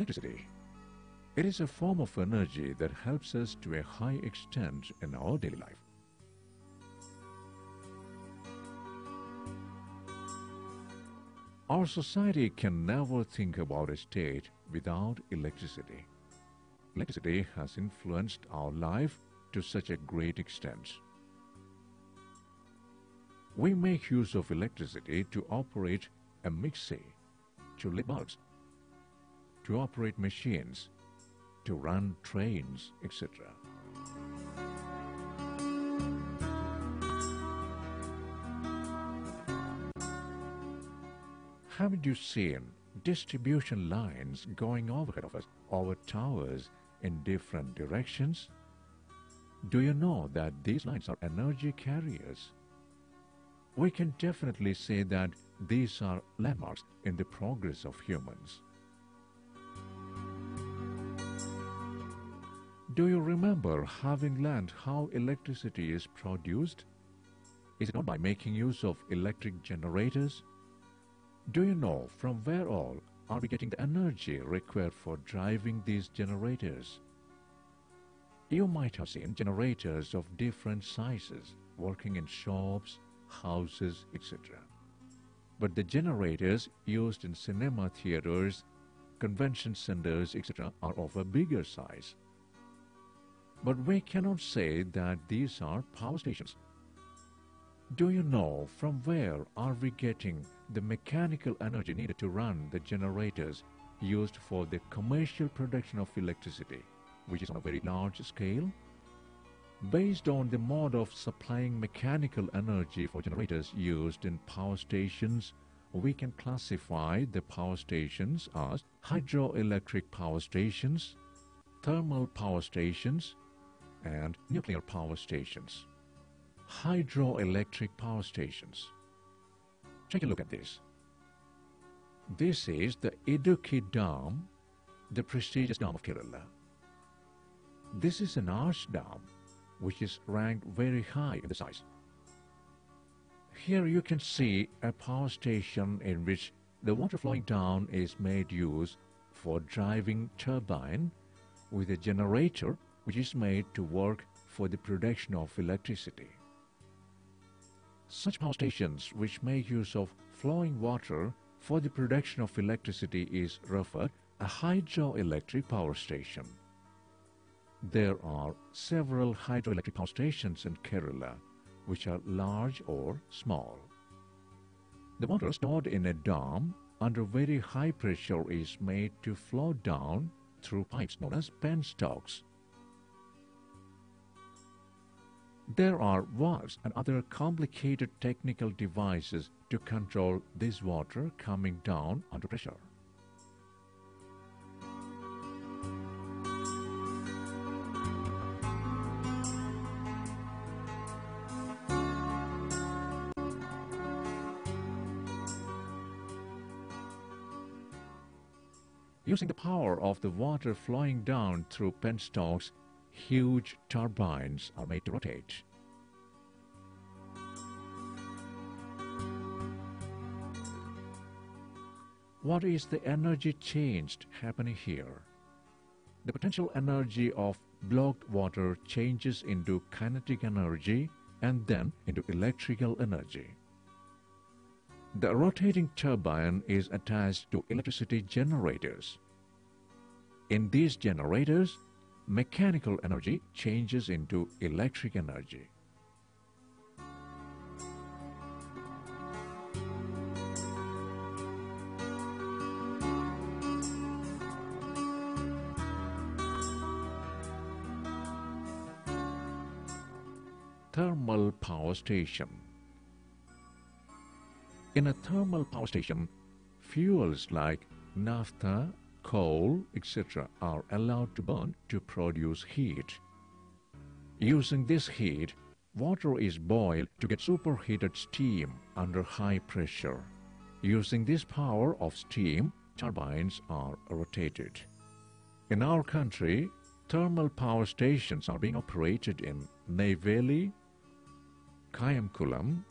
Electricity. It is a form of energy that helps us to a high extent in our daily life. Our society can never think about a state without electricity. Electricity has influenced our life to such a great extent. We make use of electricity to operate a mixer, to lit bulbs, to operate machines, to run trains, etc. Haven't you seen distribution lines going overhead of us, over towers in different directions? Do you know that these lines are energy carriers? We can definitely say that these are landmarks in the progress of humans. Do you remember having learned how electricity is produced? Is it not by making use of electric generators? Do you know from where all are we getting the energy required for driving these generators? You might have seen generators of different sizes working in shops, houses, etc. But the generators used in cinema theaters, convention centers, etc. are of a bigger size. But we cannot say that these are power stations. Do you know from where are we getting the mechanical energy needed to run the generators used for the commercial production of electricity, which is on a very large scale? Based on the mode of supplying mechanical energy for generators used in power stations, we can classify the power stations as hydroelectric power stations, thermal power stations, and nuclear power stations. Hydroelectric power stations. Take a look at this. This is the Idukki Dam, the prestigious dam of Kerala. This is an arch dam which is ranked very high in the size. Here you can see a power station in which the water flowing down is made use for driving turbine with a generator which is made to work for the production of electricity. Such power stations which make use of flowing water for the production of electricity is referred a hydroelectric power station. There are several hydroelectric power stations in Kerala which are large or small. The water stored in a dam under very high pressure is made to flow down through pipes known as penstocks. There are valves and other complicated technical devices to control this water coming down under pressure. Using the power of the water flowing down through penstocks, huge turbines are made to rotate. What is the energy changed happening here? The potential energy of blocked water changes into kinetic energy and then into electrical energy. The rotating turbine is attached to electricity generators. In these generators, mechanical energy changes into electric energy. Thermal power station. In a thermal power station, fuels like naphtha, coal, etc. are allowed to burn to produce heat. Using this heat, water is boiled to get superheated steam under high pressure. Using this power of steam, turbines are rotated. In our country, thermal power stations are being operated in Neyveli, Kayamkulam,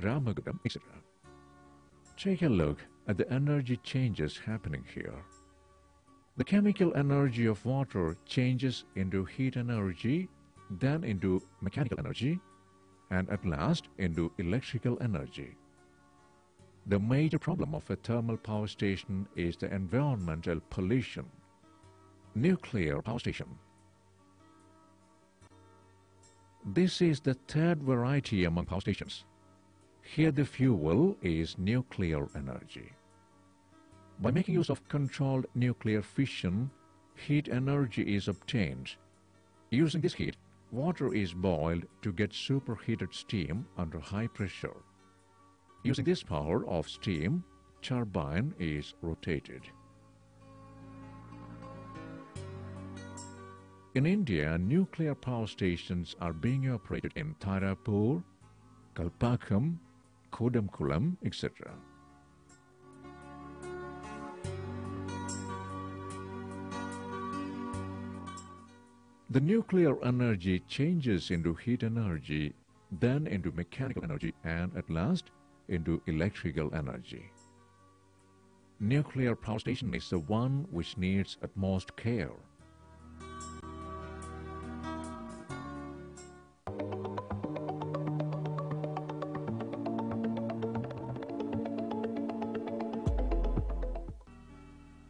Ramagundam, etc. Take a look at the energy changes happening here. The chemical energy of water changes into heat energy, then into mechanical energy, and at last into electrical energy. The major problem of a thermal power station is the environmental pollution. Nuclear power station. This is the third variety among power stations. Here the fuel is nuclear energy. By making use of controlled nuclear fission, heat energy is obtained. Using this heat, water is boiled to get superheated steam under high pressure. Using this power of steam, turbine is rotated. In India, nuclear power stations are being operated in Tharapur, Kalpakkam, Kodamkulam, etc. The nuclear energy changes into heat energy, then into mechanical energy, and at last into electrical energy. Nuclear power station is the one which needs utmost care.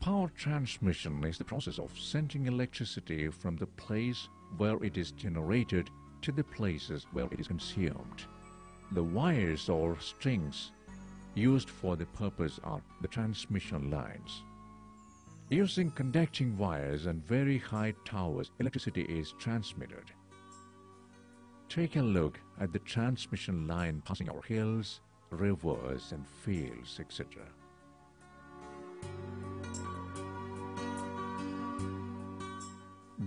Power transmission is the process of sending electricity from the place where it is generated to the places where it is consumed. The wires or strings used for the purpose are the transmission lines. Using conducting wires and very high towers, electricity is transmitted. Take a look at the transmission line passing our hills, rivers and fields, etc.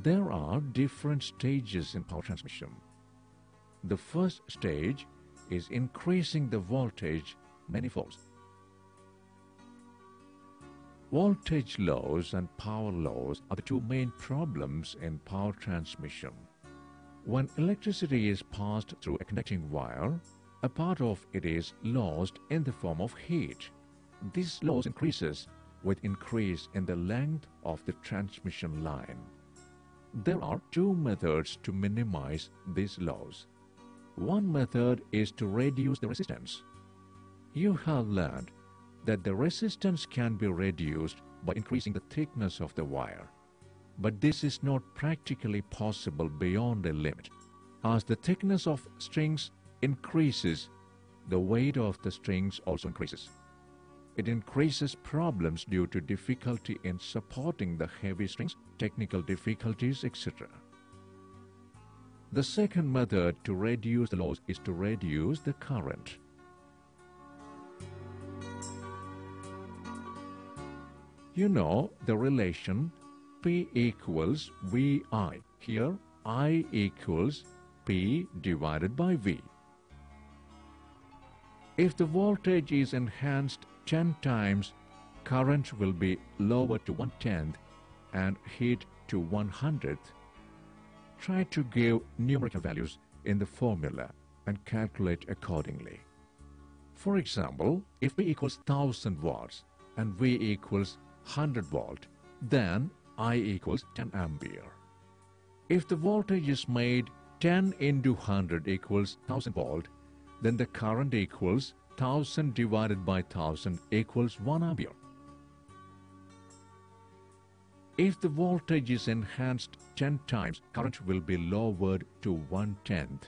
There are different stages in power transmission. The first stage is increasing the voltage manifolds. Voltage loss and power loss are the two main problems in power transmission. When electricity is passed through a conducting wire, a part of it is lost in the form of heat. This loss increases with increase in the length of the transmission line. There are two methods to minimize this loss. One method is to reduce the resistance. You have learned that the resistance can be reduced by increasing the thickness of the wire. But this is not practically possible beyond a limit. As the thickness of strings increases, the weight of the strings also increases. It increases problems due to difficulty in supporting the heavy strings, technical difficulties, etc. The second method to reduce the loss is to reduce the current. You know the relation P equals VI. Here I equals P divided by V. If the voltage is enhanced 10 times, current will be lowered to 1/10 and heat to 1/100th. Try to give numerical values in the formula and calculate accordingly. For example, if V equals 1000 watts and V equals 100 volt, then I equals 10 ampere. If the voltage is made 10 into 100 equals 1000 volt, then the current equals 1000 divided by 1000 equals 1 ampere. If the voltage is enhanced 10 times, current will be lowered to 1/10.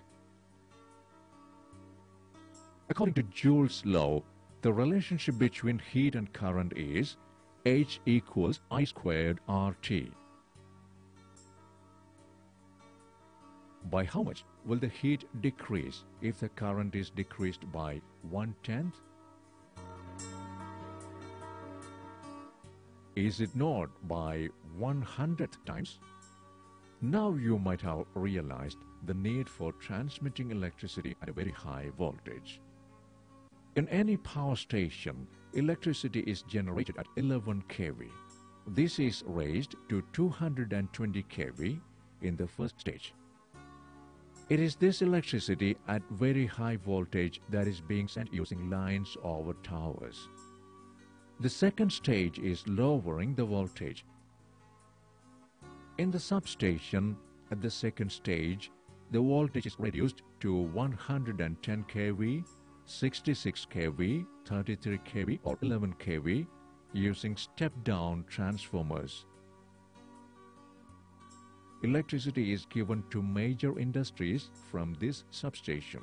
According to Joule's law, the relationship between heat and current is H equals I squared RT. By how much will the heat decrease if the current is decreased by 1/10? Is it not by 100th times? Now you might have realized the need for transmitting electricity at a very high voltage. In any power station, electricity is generated at 11 kV. This is raised to 220 kV in the first stage. It is this electricity at very high voltage that is being sent using lines over towers. The second stage is lowering the voltage. In the substation, at the second stage, the voltage is reduced to 110 kV, 66 kV, 33 kV or 11 kV using step-down transformers. Electricity is given to major industries from this substation.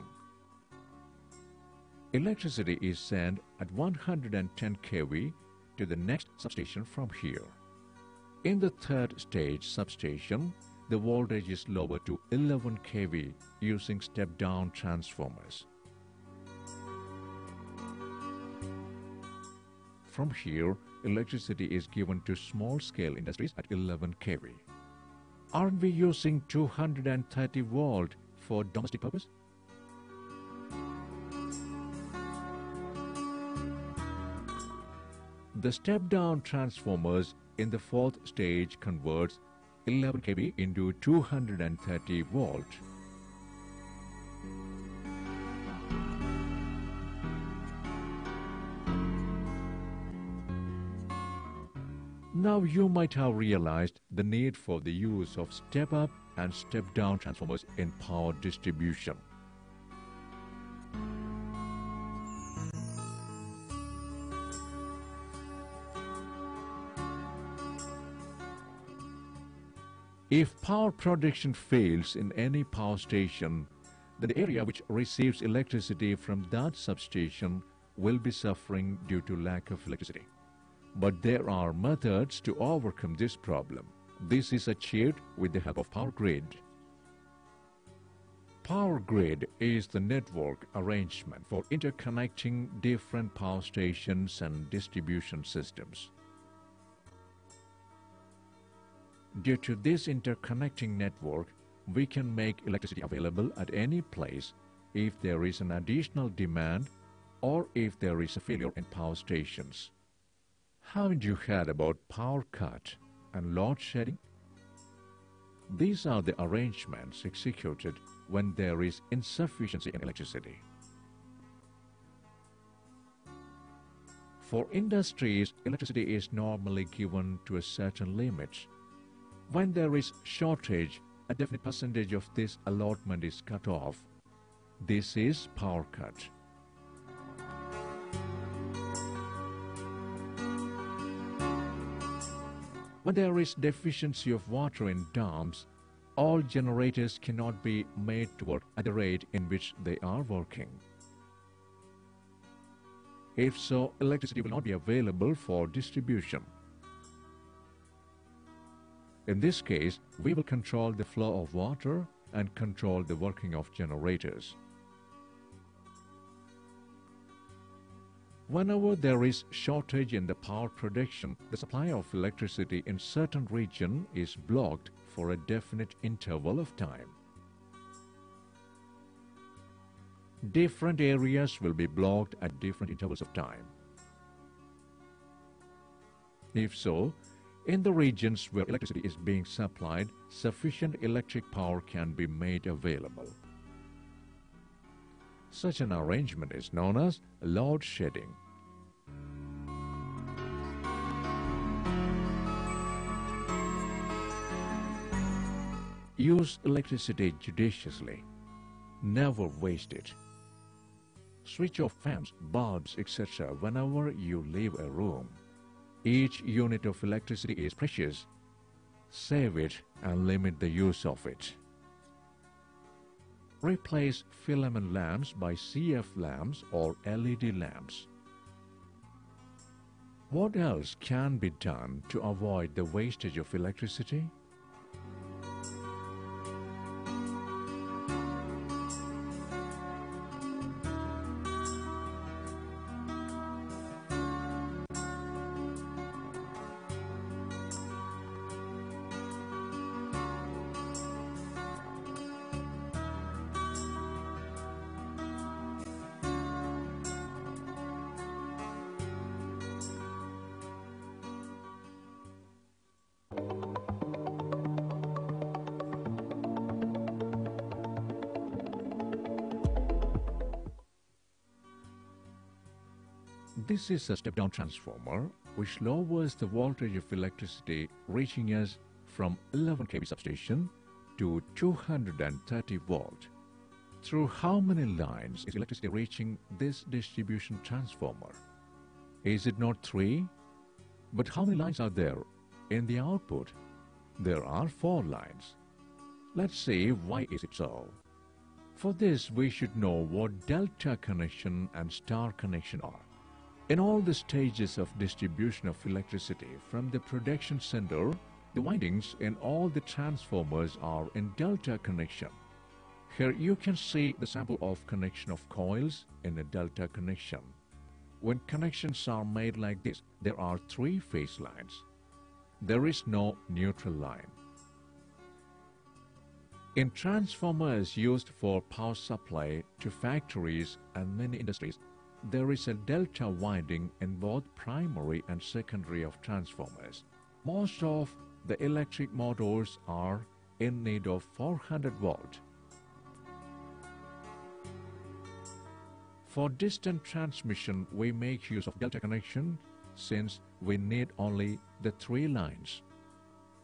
Electricity is sent at 110 kV to the next substation from here. In the third stage substation, the voltage is lowered to 11 kV using step-down transformers. From here, electricity is given to small-scale industries at 11 kV. Aren't we using 230 volt for domestic purpose? The step-down transformers in the fourth stage converts 11 kV into 230 volt. Now you might have realized the need for the use of step-up and step-down transformers in power distribution. If power production fails in any power station, then the area which receives electricity from that substation will be suffering due to lack of electricity. But there are methods to overcome this problem. This is achieved with the help of power grid. Power grid is the network arrangement for interconnecting different power stations and distribution systems. Due to this interconnecting network, we can make electricity available at any place if there is an additional demand or if there is a failure in power stations. Haven't you heard about power cut and load shedding? These are the arrangements executed when there is insufficiency in electricity. For industries, electricity is normally given to a certain limit. When there is shortage, a definite percentage of this allotment is cut off. This is power cut. When there is deficiency of water in dams, all generators cannot be made to work at the rate in which they are working. If so, electricity will not be available for distribution. In this case, we will control the flow of water and control the working of generators. Whenever there is shortage in the power production, the supply of electricity in certain region is blocked for a definite interval of time. Different areas will be blocked at different intervals of time. If so, in the regions where electricity is being supplied, sufficient electric power can be made available. Such an arrangement is known as load shedding. Use electricity judiciously. Never waste it. Switch off fans, bulbs, etc. whenever you leave a room. Each unit of electricity is precious. Save it and limit the use of it. Replace filament lamps by CF lamps or LED lamps. What else can be done to avoid the wastage of electricity? This is a step-down transformer which lowers the voltage of electricity reaching us from 11 kV substation to 230 volt. Through how many lines is electricity reaching this distribution transformer? Is it not 3? But how many lines are there in the output? There are 4 lines. Let's see why is it so. For this, we should know what delta connection and star connection are. In all the stages of distribution of electricity from the production center, the windings in all the transformers are in delta connection. Here you can see the sample of connection of coils in a delta connection. When connections are made like this, there are 3 phase lines. There is no neutral line. In transformers used for power supply to factories and many industries, there is a delta winding in both primary and secondary of transformers. Most of the electric motors are in need of 400 volt. For distant transmission, we make use of delta connection since we need only the 3 lines.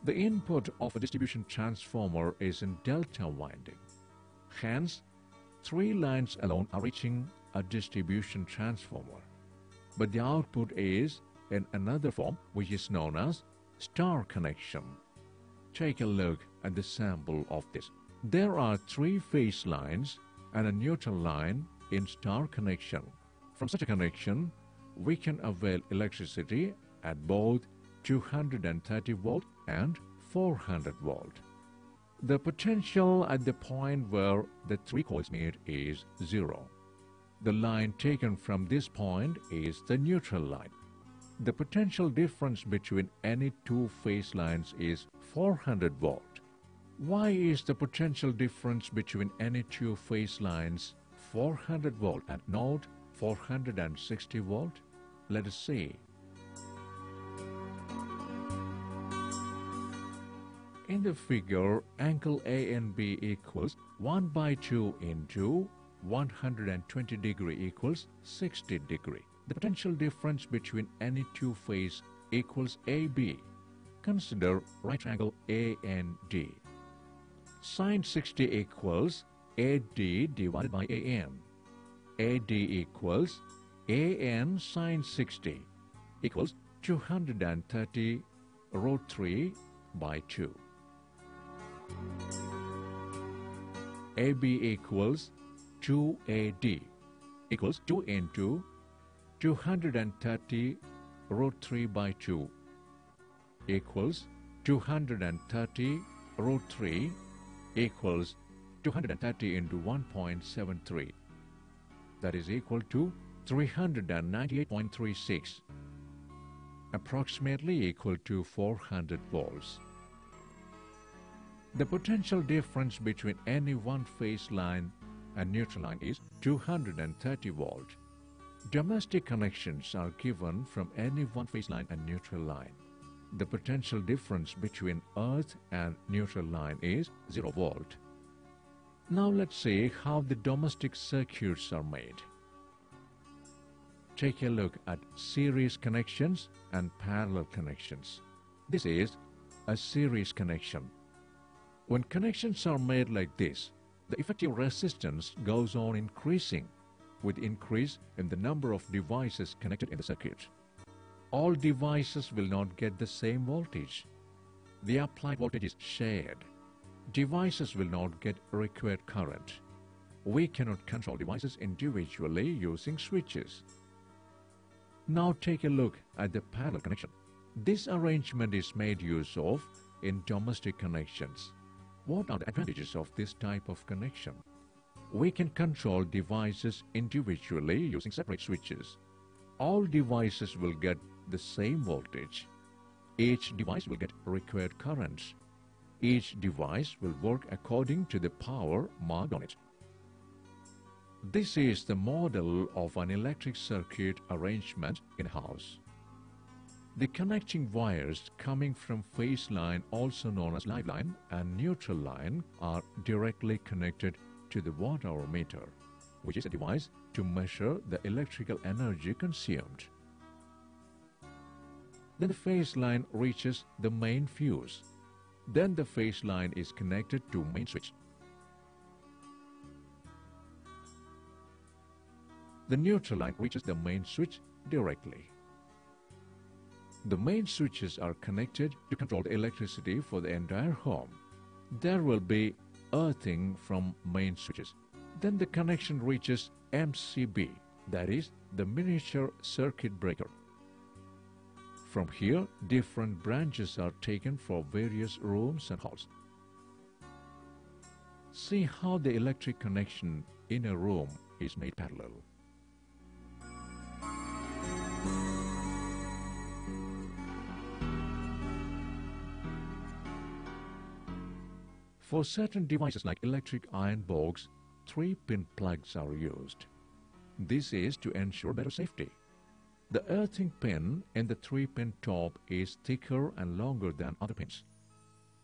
The input of a distribution transformer is in delta winding. Hence, 3 lines alone are reaching a distribution transformer. But the output is in another form, which is known as star connection. Take a look at the sample of this. There are 3 phase lines and a neutral line in star connection. From such a connection, we can avail electricity at both 230 volt and 400 volt. The potential at the point where the 3 coils meet is 0. The line taken from this point is the neutral line. The potential difference between any 2 phase lines is 400 volt. Why is the potential difference between any 2 phase lines 400 volt and not 460 volt? Let us see. In the figure, angle A and B equals 1/2 into 120 degree equals 60 degree. The potential difference between any 2 phase equals AB. Consider right triangle A and D. Sin 60 equals AD divided by AN. AD equals AN sin 60 equals 230 root 3 by 2. AB equals 2AD equals 2 into 230 root 3 by 2 equals 230 root 3 equals 230 into 1.73. That is equal to 398.36, approximately equal to 400 volts. The potential difference between any one phase line and neutral line is 230 volt. Domestic connections are given from any one phase line and neutral line. The potential difference between earth and neutral line is 0 volt. Now let's see how the domestic circuits are made. Take a look at series connections and parallel connections. This is a series connection. When connections are made like this, the effective resistance goes on increasing with increase in the number of devices connected in the circuit. All devices will not get the same voltage. The applied voltage is shared. Devices will not get required current. We cannot control devices individually using switches. Now take a look at the parallel connection. This arrangement is made use of in domestic connections. What are the advantages of this type of connection? We can control devices individually using separate switches. All devices will get the same voltage. Each device will get required currents. Each device will work according to the power marked on it. This is the model of an electric circuit arrangement in a house. The connecting wires coming from phase line, also known as live line, and neutral line are directly connected to the watt-hour meter, which is a device to measure the electrical energy consumed. Then the phase line reaches the main fuse. Then the phase line is connected to main switch. The neutral line reaches the main switch directly. The main switches are connected to control the electricity for the entire home. There will be earthing from main switches. Then the connection reaches MCB, that is the miniature circuit breaker. From here, different branches are taken for various rooms and halls. See how the electric connection in a room is made parallel. For certain devices like electric iron box, 3-pin plugs are used. This is to ensure better safety. The earthing pin in the 3-pin top is thicker and longer than other pins.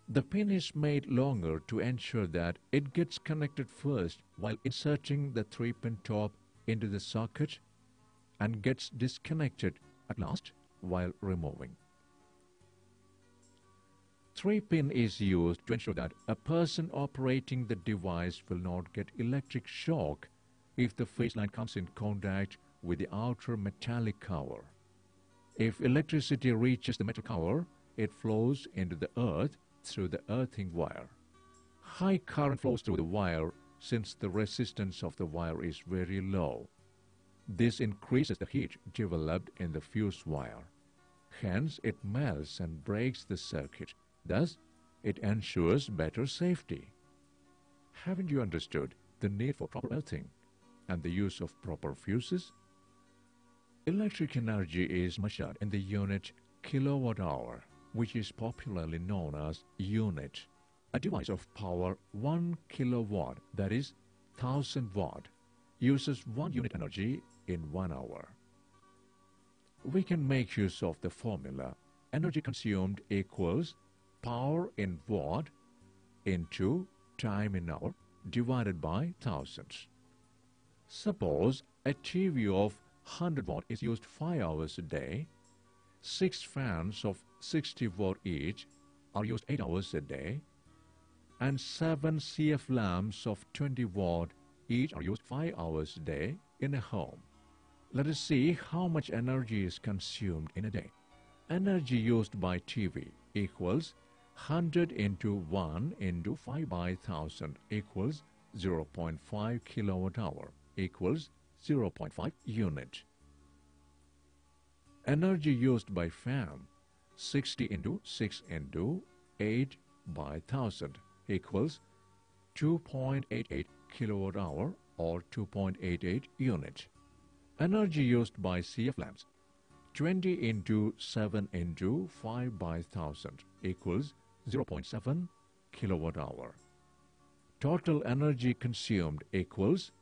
The pin is made longer to ensure that it gets connected first while inserting the 3-pin top into the socket and gets disconnected at last while removing. 3-pin is used to ensure that a person operating the device will not get electric shock if the phase line comes in contact with the outer metallic cover. If electricity reaches the metal cover, it flows into the earth through the earthing wire. High current flows through the wire since the resistance of the wire is very low. This increases the heat developed in the fuse wire. Hence, it melts and breaks the circuit. Thus, it ensures better safety. Haven't you understood the need for proper earthing and the use of proper fuses? Electric energy is measured in the unit kilowatt-hour, which is popularly known as unit. A device of power 1 kilowatt, that is 1000 watt, uses 1 unit energy in 1 hour. We can make use of the formula energy consumed equals power in watt into time in hour divided by 1000. Suppose a TV of 100 watt is used 5 hours a day. 6 fans of 60 watt each are used 8 hours a day, and 7 CF lamps of 20 watt each are used 5 hours a day in a home. Let us see how much energy is consumed in a day. Energy used by TV equals 100 into 1 into 5 by 1000 equals 0.5 kilowatt hour equals 0.5 unit. Energy used by fan 60 into 6 into 8 by 1000 equals 2.88 kilowatt hour or 2.88 unit. Energy used by CF lamps 20 into 7 into 5 by 1000 equals 0.7 kilowatt hour. Total energy consumed equals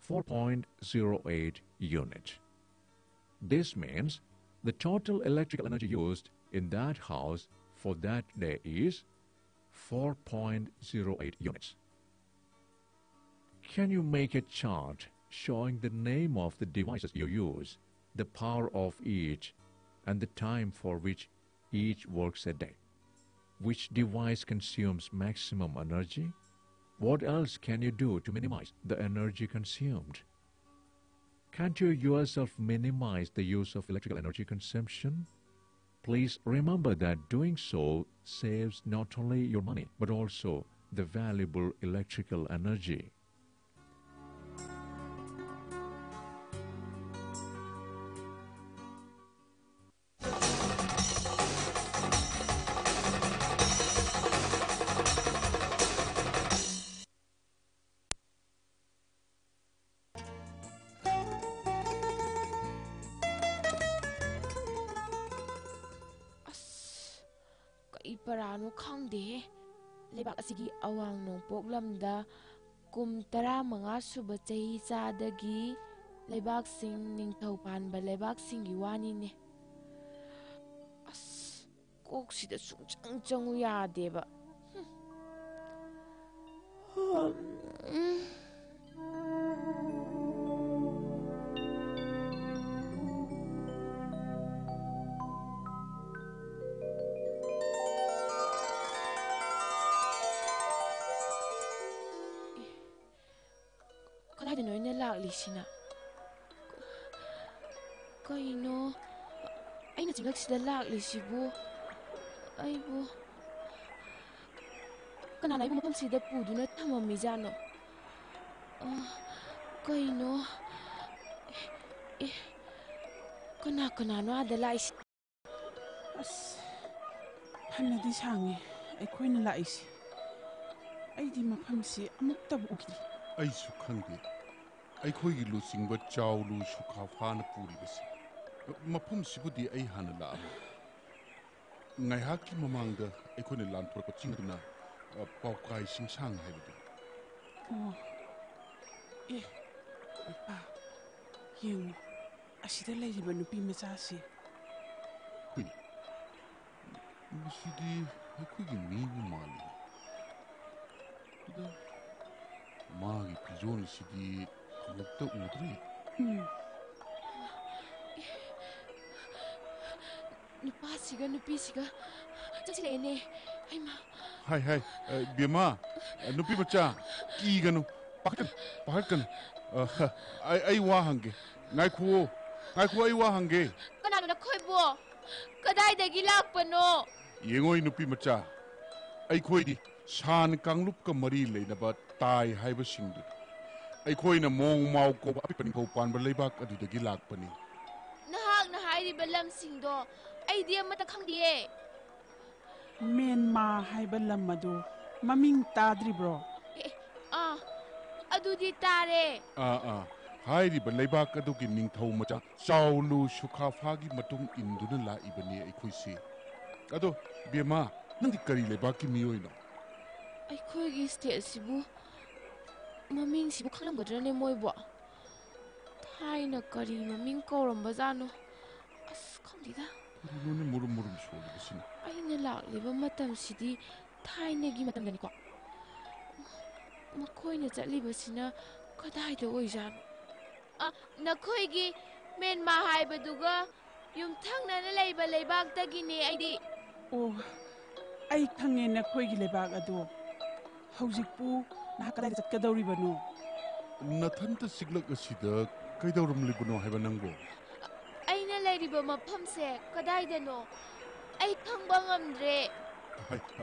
4.08 unit. This means the total electrical energy used in that house for that day is 4.08 units. Can you make a chart showing the name of the devices you use, the power of each, and the time for which each works a day? Which device consumes maximum energy? What else can you do to minimize the energy consumed? Can't you yourself minimize the use of electrical energy consumption? Please remember that doing so saves not only your money, but also the valuable electrical energy. Parano khangde lebak asigi awang nongpok lamda kum 15 suba chahi chadagi lebak sing ningthau panba lebak singi wani ne as kok sida sungchang changu yadeba ꯂꯥꯛꯂꯤꯁꯤꯅ ꯀꯩꯅꯣ ꯑꯩꯅ ꯆꯤꯡꯂꯛꯁꯤꯗ ꯂꯥꯛꯂꯤꯁꯤꯕꯨ ꯑꯩꯕꯨ ꯀꯅꯥꯅ ꯑꯩꯕꯨ ꯃꯐꯝꯁꯤꯗ ꯄꯨꯗꯨꯅ ꯊꯝꯃꯝꯃꯤꯖꯥꯠꯅꯣ ꯀꯩꯅꯣ ꯀꯅꯥꯅꯣ ꯑꯥꯗ ꯂꯥꯛꯏꯁꯤ ꯑꯁ ꯐꯅꯗꯤ ꯁꯥꯡꯉꯦ ꯑꯩꯈꯣꯏꯅ ꯂꯥꯛꯏꯁꯤ ꯑꯩꯗꯤ ꯃꯐꯝꯁꯤ ꯑꯃꯨꯛꯇꯕꯨ ꯎꯈꯤꯗ꯭ꯔꯤ ꯑꯩꯁꯨ ꯈꯪꯗꯦ ꯑꯩꯈꯣꯏꯒꯤ ꯂꯨꯆꯤꯡꯕ ꯆꯥꯎꯂꯨ ꯁꯨꯈꯥ ꯐꯥꯅ ꯄꯨꯔꯤꯕꯁꯤ ꯃꯐꯝꯁꯤꯕꯨꯗꯤ ꯑꯩ ꯍꯥꯟꯅ ꯂꯥꯛꯑꯝꯃꯤ ꯉꯥꯏꯍꯥꯛꯀꯤ ꯃꯃꯥꯡꯗ ꯑꯩꯈꯣꯏꯅ ꯂꯥꯟꯊꯣꯔꯛꯄ ꯆꯤꯡꯗꯨꯅ ꯄꯥꯎꯀꯥꯏ ꯆꯤꯡꯁꯥꯡ ꯍꯥꯏꯕꯗꯨ ꯑꯣ ꯑꯦ ꯏꯄꯥ ꯌꯦꯡꯉꯨ ꯑꯁꯤꯗ ꯂꯩꯔꯤꯕ ꯅꯨꯄꯤ ꯃꯆꯥꯁꯤ ꯍꯣꯏꯅꯦ ꯃꯁꯤꯗꯤ ꯑꯩꯈꯣꯏꯒꯤ ꯃꯤꯕꯨ ꯃꯥꯜꯂꯤꯅꯦ ꯑꯗꯣ ꯃꯥꯒꯤ ꯐꯤꯖꯣꯜꯁꯤꯗꯤ ꯑꯃꯨꯛꯇ ꯎꯗ꯭ꯔꯤ ꯅꯨꯄꯥꯁꯤꯒ ꯅꯨꯄꯤꯁꯤꯒ ꯆꯠꯁꯤꯜꯂꯛꯑꯦꯅꯦ ꯍꯩꯃꯥ ꯍꯥꯏ ꯕꯦꯝꯃ ꯅꯨꯄꯤ ꯃꯆꯥ ꯀꯤꯒꯅꯨ ꯄꯥꯈꯠꯀꯅꯨ ꯑꯩ ꯋꯥ ꯍꯪꯒꯦ ꯉꯥꯏꯈꯣ ꯑꯩ ꯋꯥ ꯍꯪꯒꯦ ꯀꯅꯥꯅꯣ ꯅꯈꯣꯏꯕꯨ ꯀꯗꯥꯏꯗꯒꯤ ꯂꯥꯛꯄꯅꯣ ꯌꯦꯡꯉꯣꯏ ꯅꯨꯄꯤ ꯃꯆꯥ ꯑꯩꯈꯣꯏꯗꯤ ꯁꯥꯟ ꯀꯥꯡꯂꯨꯞꯀ ꯃꯔꯤ ꯂꯩꯅꯕ ꯇꯥꯏ ꯍꯥꯏꯕꯁꯤꯡꯗꯨꯅꯤ ꯑꯩꯈꯣꯏꯅ ꯃꯣꯡ ꯃꯥꯎ ꯀꯧꯕ ꯑꯄꯤꯛꯄ ꯅꯤꯡꯊꯧ ꯄꯥꯟꯕ ꯂꯩꯕꯥꯛ ꯑꯗꯨꯗꯒꯤ ꯂꯥꯛꯄꯅꯤ ꯅꯍꯥꯛꯅ ꯍꯥꯏꯔꯤꯕ ꯂꯝꯁꯤꯡꯗꯣ ꯑꯩꯗꯤ ꯑꯃꯠꯇ ꯈꯪꯗꯤꯌꯦ ꯃꯦꯟꯃꯥ ꯍꯥꯏꯕ ꯂꯝ ꯑꯗꯨ ꯃꯃꯤꯡ ꯇꯥꯗ꯭ꯔꯤꯕ꯭ꯔꯣ ꯑꯗꯨꯗꯤ ꯇꯥꯔꯦ ꯍꯥꯏꯔꯤꯕ ꯂꯩꯕꯥꯛ ꯑꯗꯨꯒꯤ ꯅꯤꯡꯊꯧ ꯃꯆꯥ ꯆꯥꯎꯂꯨ ꯁꯨꯈꯥꯐꯥꯒꯤ ꯃꯇꯨꯡ ꯏꯟꯗꯨꯅ ꯂꯥꯛꯏꯕꯅꯤ ꯑꯩꯈꯣꯏꯁꯤ ꯑꯗꯣ ꯕꯦꯝꯃ ꯅꯪꯗꯤ ꯀꯔꯤ ꯂꯩꯕꯥꯛꯀꯤ ꯃꯤꯑꯣꯏꯅꯣ ꯑꯩꯈꯣꯏꯒꯤ ꯁ꯭ꯇꯦꯠꯁꯤꯕꯨ ꯃꯃꯤꯡꯁꯤꯕꯨ ꯈꯪꯂꯝꯒꯗ꯭ꯔꯅꯦ ꯃꯣꯏꯕꯨ ꯊꯥꯏꯅ ꯀꯔꯤ ꯃꯃꯤꯡ ꯀꯧꯔꯝꯕꯖꯥꯠꯅꯣ ꯑꯁ ꯈꯪꯗꯦꯗ ꯀꯔꯤꯅꯣꯅꯦ ꯃꯨꯔꯨꯝ ꯁꯣꯜꯂꯤꯕꯁꯤꯅ ꯑꯩꯅ ꯂꯥꯛꯂꯤꯕ ꯃꯇꯝꯁꯤꯗꯤ ꯊꯥꯏꯅꯒꯤ ꯃꯇꯝꯗꯅꯤꯀꯣ ꯃꯈꯣꯏꯅ ꯆꯠꯂꯤꯕꯁꯤꯅ ꯀꯗꯥꯏꯗ ꯑꯣꯏꯖꯥꯠꯅꯣ ꯅꯈꯣꯏꯒꯤ ꯃꯦꯟꯃꯥ ꯍꯥꯏꯕꯗꯨꯒ ꯌꯨꯝꯊꯪꯅꯅ ꯂꯩꯕ ꯂꯩꯕꯥꯛꯇꯒꯤꯅꯦ ꯑꯩꯗꯤ ꯑꯣ ꯑꯩ ꯈꯪꯉꯦ ꯅꯈꯣꯏꯒꯤ ꯂꯩꯕꯥꯛ ꯑꯗꯣ ꯍꯧꯖꯤꯛꯄꯨ ꯅꯍꯥꯛ ꯀꯗꯥꯏꯗ ꯆꯠꯀꯗꯧꯔꯤꯕꯅꯣ ꯅꯊꯟꯇ ꯆꯤꯛꯂꯛ ꯑꯁꯤꯗ ꯀꯩꯗꯧꯔꯝꯂꯤꯕꯅꯣ ꯍꯥꯏꯕ ꯅꯪꯕꯣ ꯑꯩꯅ ꯂꯩꯔꯤꯕ ꯃꯐꯝꯁꯦ ꯀꯗꯥꯏꯗꯅꯣ ꯑꯩ ꯈꯪꯕ ꯉꯝꯗ꯭ꯔꯦ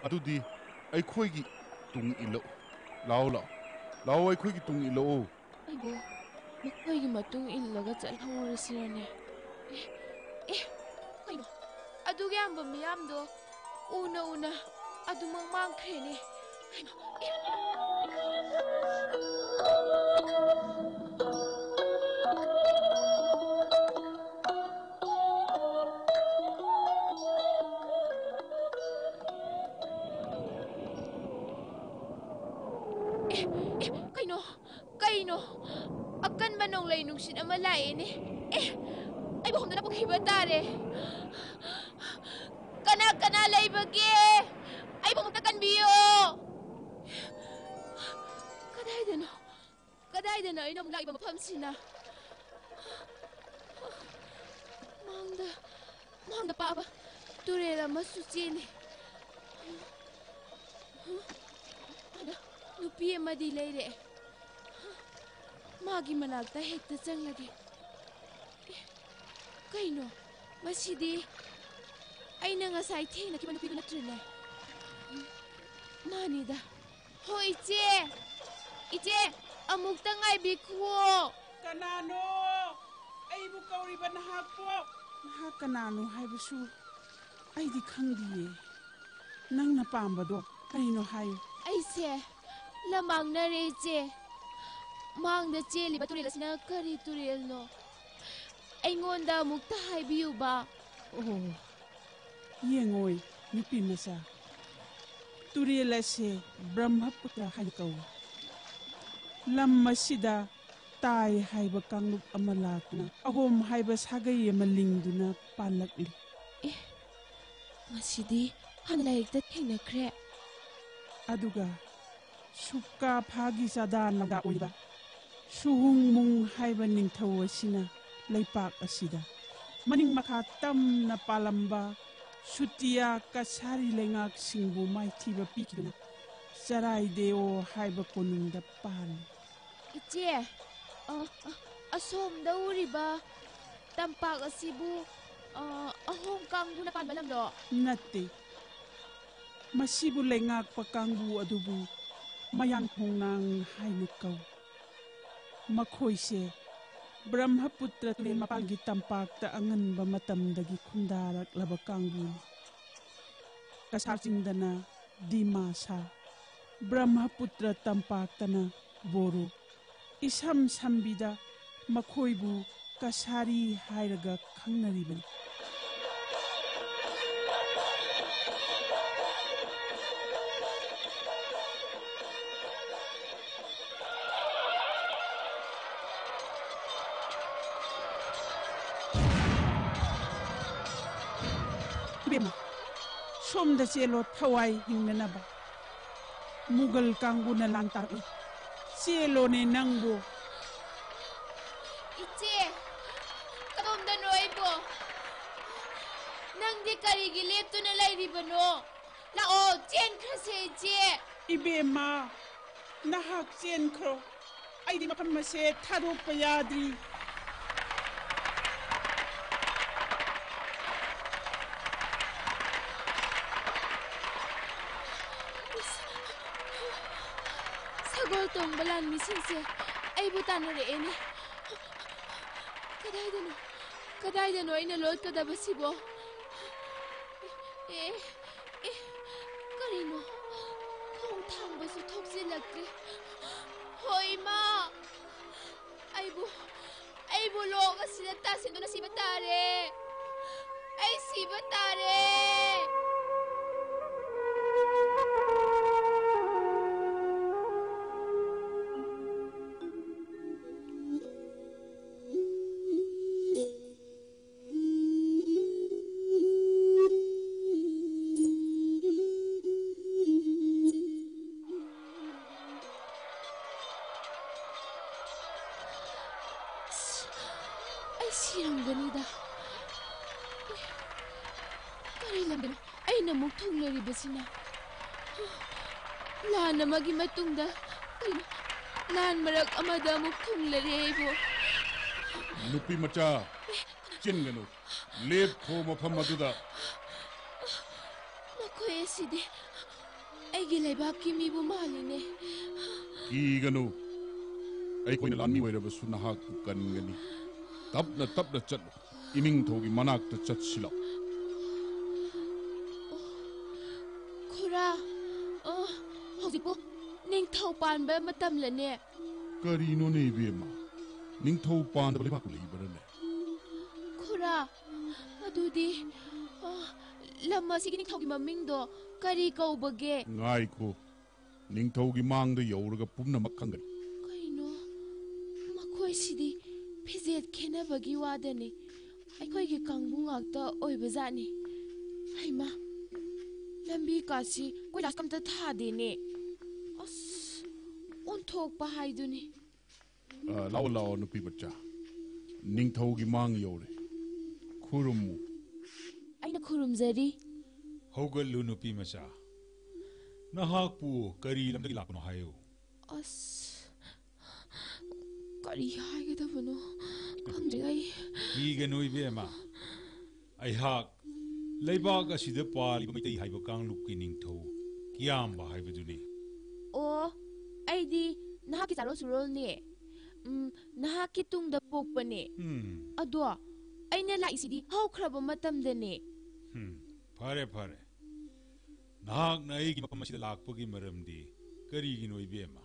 ꯑꯗꯨꯗꯤ ꯑꯩꯈꯣꯏꯒꯤ ꯇꯨꯡ ꯏꯜꯂꯛꯎ ꯂꯥꯛꯑꯣ ꯑꯩꯈꯣꯏꯒꯤ ꯇꯨꯡ ꯏꯜꯂꯛꯑꯣ ꯑꯩꯕꯨ ꯃꯈꯣꯏꯒꯤ ꯃꯇꯨꯡ ꯏꯜꯂꯒ ꯆꯠꯍꯧꯔꯁꯤꯔꯅꯦ ꯀꯩꯅꯣ ꯑꯗꯨꯒ ꯌꯥꯝꯕ ꯃꯤꯌꯥꯝꯗꯣ ꯎꯅ ꯑꯗꯨꯃꯛ ꯃꯥꯡꯈ꯭ꯔꯦꯅꯦ ꯀꯩꯅꯣ ꯑꯀꯟꯕ ꯅꯣꯡꯂꯩ ꯅꯨꯡꯁꯤꯠ ꯑꯃ ꯂꯥꯛꯑꯦꯅꯦ ꯑꯩꯕꯨ ꯍꯣꯝꯗꯅ ꯄꯨꯈꯤꯕ ꯇꯥꯔꯦ ꯀꯅꯥ ꯂꯩꯕꯒꯦ ꯑꯩꯕꯨ ꯑꯃꯨꯛꯇ ꯀꯟꯕꯤꯌꯣ ꯀꯗꯥꯏꯗꯅꯣ ꯑꯩꯅ ꯑꯃꯨꯛ ꯂꯥꯛꯏꯕ ꯃꯐꯝꯁꯤꯅ ꯃꯥꯡꯗ ꯄꯥꯕ ꯇꯨꯔꯦꯜ ꯑꯃꯁꯨ ꯆꯦꯜꯂꯤ ꯑꯗ ꯅꯨꯄꯤ ꯑꯃꯗꯤ ꯂꯩꯔꯦ ꯃꯥꯒꯤ ꯃꯅꯥꯛꯇ ꯍꯦꯛꯇ ꯆꯪꯂꯒꯦ ꯀꯩꯅꯣ ꯃꯁꯤꯗꯤ ꯑꯩꯅ ꯉꯁꯥꯏ ꯊꯦꯡꯅꯈꯤꯕ ꯅꯨꯄꯤꯗꯨ ꯅꯠꯇ꯭ꯔꯦꯅꯦ ꯃꯥꯅꯤꯗ ꯍꯣꯏ ꯏꯆꯦ ꯑꯃꯨꯛꯇ ꯉꯥꯏꯕꯤꯈꯨꯋꯣ ꯀꯅꯥꯅꯣ ꯑꯩꯕꯨ ꯀꯧꯔꯤꯕ ꯅꯍꯥꯛꯄꯣ ꯅꯍꯥꯛ ꯀꯅꯥꯅꯣ ꯍꯥꯏꯕꯁꯨ ꯑꯩꯗꯤ ꯈꯪꯗꯤꯌꯦ ꯅꯪꯅ ꯄꯥꯝꯕꯗꯣ ꯀꯔꯤꯅꯣ ꯍꯥꯏꯌꯨ ꯑꯩꯁꯦ ꯂꯝꯃꯥꯡꯅꯔꯦ ꯏꯆꯦ ꯃꯥꯡꯗ ꯆꯦꯜꯂꯤꯕ ꯇꯨꯔꯦꯜ ꯑꯁꯤꯅ ꯀꯔꯤ ꯇꯨꯔꯦꯜꯅꯣ ꯑꯩꯉꯣꯟꯗ ꯑꯃꯨꯛꯇ ꯍꯥꯏꯕꯤꯌꯨꯕ ꯑꯣ ꯌꯦꯡꯉꯣꯏ ꯅꯨꯄꯤ ꯃꯆꯥ ꯇꯨꯔꯦꯜ ꯑꯁꯦ ꯕ꯭ꯔꯍ꯭ꯃꯄꯨꯇ꯭ꯔ ꯍꯥꯏꯅ ꯀꯧꯏ ꯂꯝ ꯑꯁꯤꯗ ꯇꯥꯏ ꯍꯥꯏꯕ ꯀꯥꯡꯂꯨꯞ ꯑꯃ ꯂꯥꯛꯇꯨꯅ ꯑꯍꯣꯝ ꯍꯥꯏꯕ ꯁꯥꯒꯩ ꯑꯃ ꯂꯤꯡꯗꯨꯅ ꯄꯥꯜꯂꯛꯂꯤ ꯃꯁꯤꯗꯤ ꯍꯥꯟꯅ ꯂꯥꯏꯔꯤꯛꯇ ꯊꯦꯡꯅꯈ꯭ꯔꯦ ꯑꯗꯨꯒ ꯁꯨꯀꯥꯐꯥꯒꯤ ꯆꯥꯗꯥ ꯅꯥꯒꯥ ꯑꯣꯏꯕ ꯁꯨꯍꯨꯡꯃꯨꯡ ꯍꯥꯏꯕ ꯅꯤꯡꯊꯧ ꯑꯁꯤꯅ ꯂꯩꯄꯥꯛ ꯑꯁꯤꯗ ꯃꯅꯤꯡ ꯃꯈꯥ ꯇꯝꯅ ꯄꯥꯜꯂꯝꯕ ꯁꯨꯇꯤꯌꯥ ꯀꯁꯥꯔꯤ ꯂꯩꯉꯥꯛꯁꯤꯡꯕꯨ ꯃꯥꯏꯊꯤꯕ ꯄꯤꯈꯤꯗꯨꯅ ꯆꯔꯥꯏꯗꯦꯑꯣ ꯍꯥꯏꯕ ꯀꯣꯅꯨꯡꯗ ꯄꯥꯜꯂꯤ ꯏꯆꯦ ꯑꯁꯣꯝꯗ ꯎꯔꯤꯕ ꯇꯝꯄꯥꯛ ꯑꯁꯤꯕꯨ ꯑꯍꯣꯝ ꯀꯥꯡꯕꯨꯅ ꯄꯥꯟꯕ ꯂꯝꯗꯣ? ꯅꯠꯇꯦ. ꯃꯁꯤꯕꯨ ꯂꯩꯉꯥꯛꯄ ꯀꯥꯡꯕꯨ ꯑꯗꯨꯕꯨ ꯃꯌꯥꯡꯈꯣꯡꯅꯥꯡ ꯍꯥꯏꯅ ꯀꯧ. ꯃꯈꯣꯏꯁꯦ ꯕ꯭ꯔꯍ꯭ꯃꯄꯨꯇ꯭ꯔ ꯇꯨꯔꯦꯜ ꯃꯄꯥꯟꯒꯤ ꯇꯝꯄꯥꯛꯇ ꯑꯉꯟꯕ ꯃꯇꯝꯗꯒꯤ ꯈꯨꯟꯗꯥꯔꯛꯂꯕ ꯀꯥꯡꯕꯨꯅꯤ. ꯀꯁꯥꯔ ꯆꯤꯡꯗꯅ ꯗꯤꯃꯥꯁꯥ, ꯕ꯭ꯔꯍ꯭ꯃꯄꯨꯇ꯭ꯔ ꯇꯝꯄꯥꯛꯇꯅ ꯕꯣꯔꯣ. ꯏꯁꯝ ꯁꯝꯕꯤꯗ ꯃꯈꯣꯏꯕꯨ ꯀꯁꯥꯔꯤ ꯍꯥꯏꯔꯒ ꯈꯪꯅꯔꯤꯕꯅꯤ. 이베마, 솜다 ꯆꯦꯜꯂꯣ ꯊꯋꯥꯏ ꯍꯤꯡꯅꯅꯕ. ꯃꯨꯒꯜ ꯀꯥꯡꯕꯨꯅ ꯂꯥꯟ ꯇꯥꯔꯛꯏ. ꯆꯦꯜꯂꯣꯅꯦ ꯅꯪꯕꯨ. 이제 그놈도 너희보 낭디 가리기 랩두는 라이리버노 라오 젠크세제 이베마, 나학 젠크로. 아이디 마팜마세 타도빠 야드리. 사골 동발란 미신세 아이보 따누레니 그다이드노 이는 롯거다버시보 그리노 콩탕버수 톡실락지 호이마 아이보 로가 시렸다 신도나 시바따레 아이 시바따레 시ರಂ거니다. 까리람들 아이나 목통내리버시나. 란 아마기 마뚱다. 란 마락 아마다 목통내리에보. 누피 마차 찐ገ노 랩코 마팜마두다. 마코에시데 아이기 레바키 미부 말리네. 이ገ노 아이코이나 란미 오이러버수 나하쿠 간ገ니. tabna chat iming thogi manak ta chat sila khura hojikpo ningthau panba matam lane kari no ne bema ningthau pan da ba ku lei barane khura adudi lamma sigi ningthau gi maming do kari kaubage ngai ko ningthau gi mang da yoraga pumna makhangani kaino makhoi sidi फिजेट खेनबगी वादने अखोइगी कांगबु ngakta ओइबजानी Haima लंबी कासी कोइलास कमता थादेने अस ओंथोकपा हाइदुनी लाओ नुपी बच्चा निंगथौगी मांग योरे खुरुमु आइना खुरुमजरी हौगलु नुपी मचा नहाकपु करी लमदगी लाकनो हायो अस करी हाइगदबनो खंद्रिगाई ईगनो इबेमा अइहाक लेबाग असिद पाली मितै हाइबो कांगलुकि निंगथौ कियाम हाइबदुनी ओ आइदी नहाकी चारो सुरोलने नहाकी तुंगदा पोकपने अदो अइना लाइसिदी हौख्रब मतमदने फरे नहाक न अइगी मफम असिद लाकपगी मरमदी करिगिनो इबेमा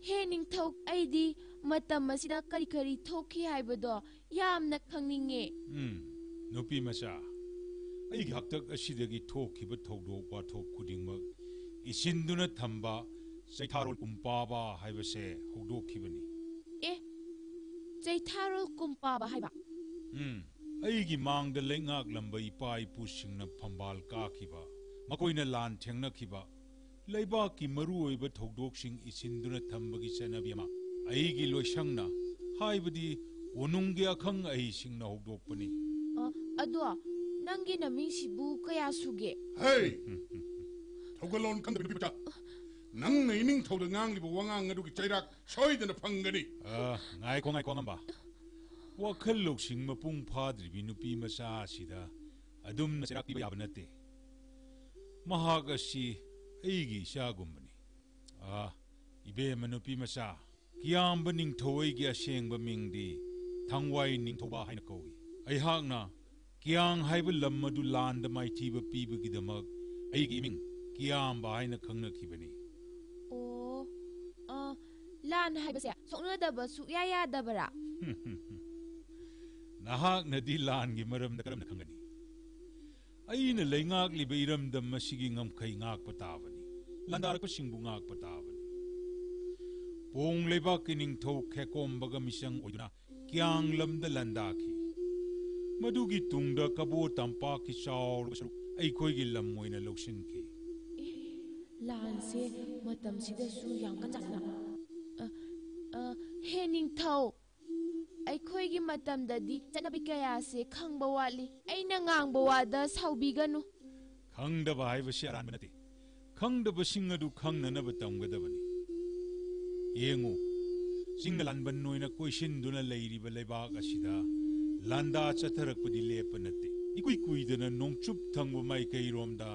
हे निंगथौ आइदी मतम असिदा करी करी थोखि हाइबदो यामना खंगनिंगे नुपी मचा अइगी हक्तक असिदगी थोखिबा थौदोक वाथोक खुदिंगमक इसिंदुना थंबा चैथारोल कुंपाबा हाइबसे हौदोखिबनी ए चैथारोल कुंपाबा हाइबा अइगी मांगद लेंगाक लंबा इपा इपुसिंगना फंबाल काखिबा मकोइना लान थेंगनखिबा लेबा की मरु ओइबा थौदोकसिंग इसिंदुना थंबगी चनबिमा अइगी लोइसंगना हाइबदी ओनुंगे अखंग अइसिंगना हौदोकपनी अदो नंगी नमिंग सिबु कया सुगे हे थौगलोन खंद बिपचा ꯅꯪꯅ ꯏꯅꯤꯡꯊꯧꯗ ꯉꯥꯡꯂꯤꯕ ꯋꯥꯉꯥꯡ ꯑꯗꯨꯒꯤ ꯆꯩꯔꯥꯛ ꯁꯣꯏꯗꯅ ꯐꯪꯒꯅꯤ. ꯉꯥꯏꯈꯣ ꯉꯝꯕ. ꯋꯥꯈꯜ ꯂꯧꯁꯤꯡ ꯃꯄꯨꯡ ꯐꯥꯗ꯭ꯔꯤꯕꯤ ꯅꯨꯄꯤ ꯃꯆꯥ ꯑꯁꯤꯗ ꯑꯗꯨꯝꯅ ꯆꯩꯔꯥꯛ ꯄꯤꯕ ꯌꯥꯕ ꯅꯠꯇꯦ. ꯃꯍꯥꯛ ꯑꯁꯤ ꯑꯩꯒꯤ ꯏꯆꯥꯒꯨꯝꯕꯅꯤ. ꯏꯕꯦꯝꯃ ꯅꯨꯄꯤ ꯃꯆꯥ, ꯀꯤꯌꯥꯝꯕ ꯅꯤꯡꯊꯧꯒꯤ ꯑꯁꯦꯡꯕ ꯃꯤꯡꯗꯤ ꯊꯥꯡꯋꯥꯏ ꯅꯤꯡꯊꯧꯕ ꯍꯥꯏꯅ ꯀꯧꯏ. ꯑꯩꯍꯥꯛꯅ ꯀꯤꯌꯥꯡ ꯍꯥꯏꯕ ꯂꯝ ꯑꯗꯨ ꯂꯥꯟꯗ ꯃꯥꯏꯊꯤꯕ ꯄꯤꯕꯒꯤꯗꯃꯛ ꯑꯩꯒꯤ ꯏꯃꯤꯡ ꯀꯤꯌꯥꯝꯕ ꯍꯥꯏꯅ ꯈꯪꯅꯈꯤꯕꯅꯤ. ꯂꯥꯟ ꯍꯥꯏꯕꯁꯦ ꯁꯣꯛꯅꯗꯕ ꯁꯨꯛꯌꯥ ꯌꯥꯗꯕꯔꯥ? ꯅꯍꯥꯛꯅꯗꯤ ꯂꯥꯟꯒꯤ ꯃꯔꯝꯗ ꯀꯔꯝꯅ ꯈꯪꯒꯅꯤ? ꯑꯩꯅ ꯂꯩꯉꯥꯛꯂꯤꯕ ꯏꯔꯝꯗꯝ ꯑꯁꯤꯒꯤ ꯉꯝꯈꯩ ꯉꯥꯛꯄ ꯇꯥꯕꯅꯤ. ꯂꯥꯟꯗꯥꯔꯛꯄꯁꯤꯡꯕꯨ ꯉꯥꯛꯄ ꯇꯥꯕꯅꯤ. ꯄꯣꯡ ꯂꯩꯕꯥꯛꯀꯤ ꯅꯤꯡꯊꯧ ꯈꯦꯀꯣꯝꯕꯒ ꯃꯤꯆꯪ ꯑꯣꯏꯗꯨꯅ ꯀꯤꯌꯥꯡ ꯂꯝꯗ ꯂꯥꯟꯗꯥꯈꯤ. ꯃꯗꯨꯒꯤ ꯇꯨꯡꯗ ꯀꯕꯣ ꯇꯝꯄꯥꯛꯀꯤ ꯆꯥꯎꯔꯕ ꯁꯔꯨꯛ ꯑꯩꯈꯣꯏꯒꯤ ꯂꯝ ꯑꯣꯏꯅ ꯂꯧꯁꯤꯟꯈꯤ. ꯂꯥꯟꯁꯦ ꯃꯇꯝꯁꯤꯗꯁꯨ ꯌꯥꯝ ꯀꯟꯅ ꯍꯦ ꯅꯤꯡꯊꯧ, ꯑꯩꯈꯣꯏꯒꯤ ꯃꯇꯝꯗꯗꯤ ꯆꯠꯅꯕꯤ ꯀꯌꯥꯁꯦ ꯈꯪꯕ ꯋꯥꯠꯂꯤ. ꯑꯩꯅ ꯉꯥꯡꯕ ꯋꯥꯗ ꯁꯥꯎꯕꯤꯒꯅꯨ. ꯈꯪꯗꯕ ꯍꯥꯏꯕꯁꯤ ꯑꯔꯥꯟꯕ ꯅꯠꯇꯦ. ꯈꯪꯗꯕꯁꯤꯡ ꯑꯗꯨ ꯈꯪꯅꯅꯕ ꯇꯝꯒꯗꯕꯅꯤ. ꯌꯦꯡꯉꯨ, ꯆꯤꯡꯗ ꯂꯥꯟꯕꯟ ꯑꯣꯏꯅ ꯀꯣꯏꯁꯤꯟꯗꯨꯅ ꯂꯩꯔꯤꯕ ꯂꯩꯕꯥꯛ ꯑꯁꯤꯗ ꯂꯥꯟꯗꯥ ꯆꯠꯊꯔꯛꯄꯗꯤ ꯂꯦꯞꯄ ꯅꯠꯇꯦ. ꯏꯀꯨꯏ ꯀꯨꯏꯗꯅ ꯅꯣꯡꯆꯨꯞ ꯊꯪꯕ ꯃꯥꯏꯀꯩꯔꯣꯝꯗ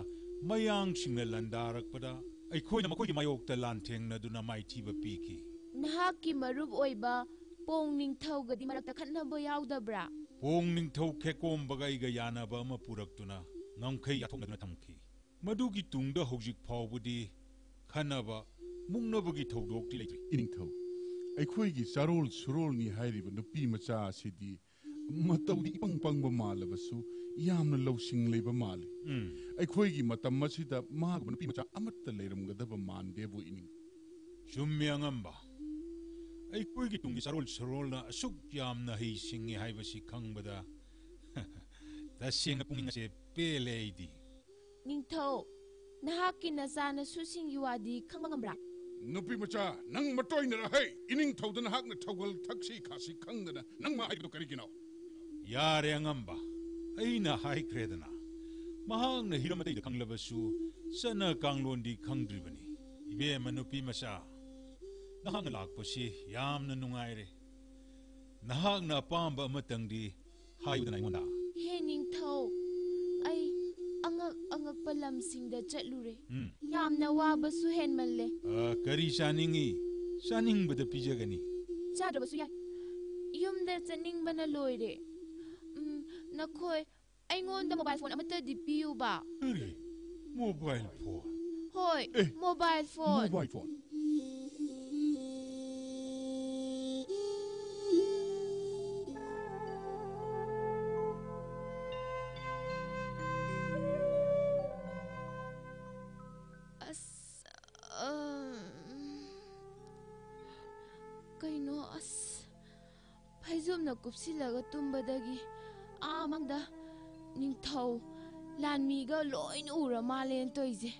ꯃꯌꯥꯡꯁꯤꯡꯅ ꯂꯥꯟꯗꯥꯔꯛꯄꯗ ꯑꯩꯈꯣꯏꯅ ꯃꯈꯣꯏꯒꯤ ꯃꯥꯌꯣꯛꯇ ꯂꯥꯟꯊꯦꯡꯅꯗꯨꯅ ꯃꯥꯏꯊꯤꯕ ꯄꯤꯈꯤ. ꯅꯍꯥꯛꯀꯤ ꯃꯔꯨꯞ ꯑꯣꯏꯕ ꯄꯣꯡ ꯅꯤꯡꯊꯧꯒꯗꯤ ꯃꯔꯛꯇ ꯈꯠꯅꯕ ꯌꯥꯎꯗꯕ꯭ꯔꯥ? ꯄꯣꯡ ꯅꯤꯡꯊꯧ ꯈꯦꯀꯣꯝꯕꯒ ꯑꯩꯒ ꯌꯥꯅꯕ ꯑꯃ ꯄꯨꯔꯛꯇꯨꯅ ꯉꯝꯈꯩ ꯌꯥꯊꯣꯛꯅꯗꯨꯅ ꯊꯝꯈꯤ. ꯃꯗꯨꯒꯤ ꯇꯨꯡꯗ ꯍꯧꯖꯤꯛ ꯐꯥꯎꯕꯗꯤ ꯈꯟꯅꯕ ꯃꯨꯛꯅꯕꯒꯤ ꯊꯧꯗꯣꯛꯇꯤ ꯂꯩꯇ꯭ꯔꯤ. ꯏꯅꯤꯡꯊꯧ, ꯑꯩꯈꯣꯏꯒꯤ ꯆꯥꯔꯣꯜ ꯁꯨꯔꯣꯜꯅꯤ ꯍꯥꯏꯔꯤꯕ ꯅꯨꯄꯤ ꯃꯆꯥ ꯑꯁꯤꯗꯤ ꯃꯇꯧꯗꯤ ꯏꯄꯪ ꯄꯪꯕ ꯃꯥꯜꯂꯕꯁꯨ ꯌꯥꯝꯅ ꯂꯧꯁꯤꯡ ꯂꯩꯕ ꯃꯥꯜꯂꯤ. ꯑꯩꯈꯣꯏꯒꯤ ꯃꯇꯝ ꯑꯁꯤꯗ ꯃꯥꯒꯨꯝꯕ ꯅꯨꯄꯤ ꯃꯆꯥ ꯑꯃꯠꯇ ꯂꯩꯔꯝꯒꯗꯕ ꯃꯥꯟꯗꯦꯕꯨ ꯏꯅꯤꯡ. ꯆꯨꯝꯃꯤ ꯑꯉꯝꯕ. ꯑꯩꯈꯣꯏꯒꯤ ꯇꯨꯡꯒꯤ ꯆꯥꯔꯣꯜ ꯁꯨꯔꯣꯜꯅ ꯑꯁꯨꯛ ꯌꯥꯝꯅ ꯍꯩꯁꯤꯡꯉꯤ ꯍꯥꯏꯕꯁꯤ ꯈꯪꯕꯗ ꯇꯁꯦꯡꯅ ꯄꯨꯛꯅꯤꯡ ꯑꯁꯦ ꯄꯦꯜꯂꯦ ꯑꯩꯗꯤ. ꯅꯤꯡꯊꯧ, ꯅꯍꯥꯛꯀꯤ ꯅꯆꯥꯅꯁꯨꯁꯤꯡꯒꯤ ꯋꯥꯗꯤ ꯈꯪꯕ ꯉꯝꯕ꯭ꯔꯥ? ꯅꯨꯄꯤ ꯃꯆꯥ, ꯅꯪ ꯃꯇꯣꯏꯅꯔ ꯍꯩ? ꯏꯅꯤꯡꯊꯧꯗ ꯅꯍꯥꯛꯅ ꯊꯧꯒꯜ ꯊꯛꯁꯤ ꯈꯥꯁꯤ ꯈꯪꯗꯅ ꯅꯪ ꯃꯥ ꯍꯥꯏꯕꯗꯨ ꯀꯔꯤꯒꯤꯅꯣ? ꯌꯥꯔꯦ ꯑꯉꯝꯕ, ꯑꯩꯅ ꯍꯥꯏꯈ꯭ꯔꯦꯗꯅ. ꯃꯍꯥꯛꯅ ꯍꯤꯔꯝ ꯑꯇꯩꯗ ꯈꯪꯂꯕꯁꯨ ꯆꯠꯅ ꯀꯥꯡꯂꯣꯟꯗꯤ ꯈꯪꯗ꯭ꯔꯤꯕꯅꯤ. ꯏꯕꯦꯝꯃ ꯅꯨꯄꯤ ꯃꯆꯥ, ꯅꯍꯥꯛꯅ ꯂꯥꯛꯄꯁꯤ ꯌꯥꯝꯅ ꯅꯨꯡꯉꯥꯏꯔꯦ. ꯅꯍꯥꯛꯅ ꯑꯄꯥꯝꯕ ꯑꯃꯇꯪꯗꯤ ꯍꯥꯏꯌꯨꯗꯅ ꯑꯩꯉꯣꯟꯗ. ꯍꯦ ꯅꯤꯡꯊꯧ, ꯑꯩ ꯑꯉꯛꯄ ꯂꯝꯁꯤꯡꯗ ꯆꯠꯂꯨꯔꯦ. ꯌꯥꯝꯅ ꯋꯥꯕꯁꯨ ꯍꯦꯟꯃꯜꯂꯦ. ꯀꯔꯤ ꯆꯥꯅꯤꯡꯉꯤ? ꯆꯥꯅꯤꯡꯕꯗ ꯄꯤꯖꯒꯅꯤ. ꯆꯥꯗ꯭ꯔꯕꯁꯨ ꯌꯥꯏ. ꯌꯨꯝꯗ ꯆꯠꯅꯤꯡꯕꯅ ꯂꯣꯏꯔꯦ. ꯅꯈꯣꯏ ꯑꯩꯉꯣꯟꯗ ꯃꯣꯕꯥꯏꯜ ꯐꯣꯟ ꯑꯃꯠꯇꯗꯤ ꯄꯤꯌꯨꯕ. ꯀꯔꯤ? Mobile phone? ꯍꯣꯏ, ꯃꯣꯕꯥꯏꯜ ꯐꯣꯟ. Mobile phone? ꯀꯩꯅꯣ ꯐꯩꯖꯨꯞꯅ ꯀꯨꯞꯁꯤꯜꯂꯒ ꯇꯨꯝꯕꯗꯒꯤ ꯃꯪꯗ ꯅꯤꯡꯊꯧ ꯂꯥꯟꯃꯤꯒ ꯂꯣꯏꯅ ꯎꯔ ꯃꯥꯜꯂꯦꯅ ꯇꯧꯏꯁꯦ.